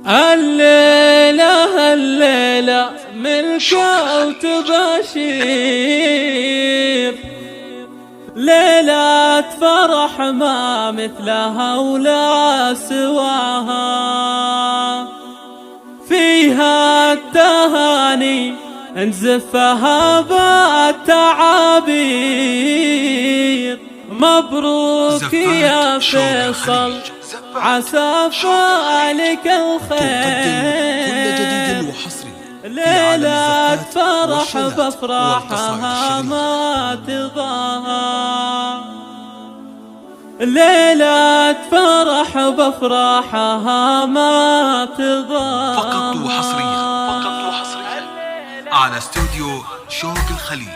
الليلة الليلة ملكة وتباشير، ليلة فرح ما مثلها ولا سواها، فيها التهاني نزفها بالتعابير. مبروك يا فيصل عسى فالك الخير، ليلة فرح بفرحها ما تضاهى، ليلة فرح بفرحها ما تضاهى. فقط وحصريا على استوديو شوق الخليج.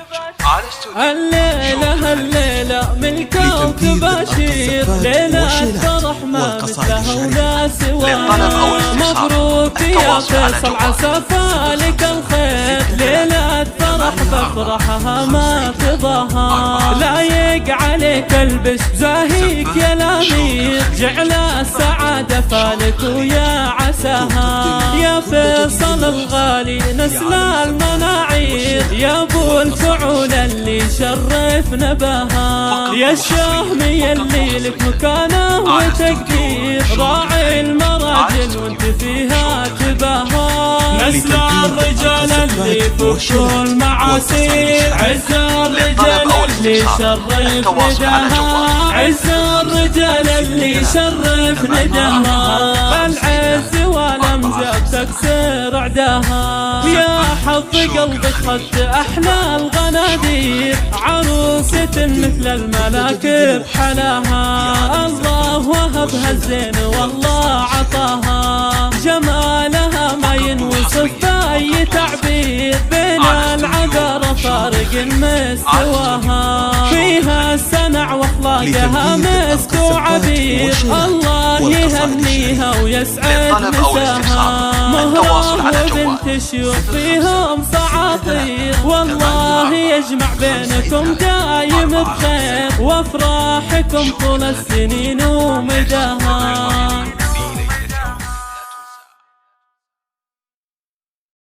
الليلة ملكة وتباشير، ليلة فرح ما مثلها ولا سواها. مبروك يا فيصل عسى فالك الخير، ليلة فرح بفرحها ما تضاهى. لايق عليك البس زاهيك يا الامير، جعل السعادة فالك ويا عساها. يا فيصل الغالي نسل المناعير، يا ابو الفعول اللي شرفنا بها. يا الشهمي اللي لك مكانه وتقدير، راعي المراجل وانت فيها تباهى. نسل الرجال اللي فوق المعاسير، عز الرجال اللي شرف نداها، عز الرجال اللي شرف نداها. العز والامجاد تكسر عداها. يا حظ قلبك خدت احلى الغنادير، عروسة مثل الملاك بحلاها. الله وهبها الزين والله عطاها، جمالها ما ينوصف باي تعبير. بين العذر فارق مستواها، فيها السنع واخلاقها مسك وعبير. الله يهنيها ويسعد مساها، مهرة وبنت شيوخ فيهم صعاطير. والله يجمع بينكم دايم بخير، وافراحكم طول السنين ومداها.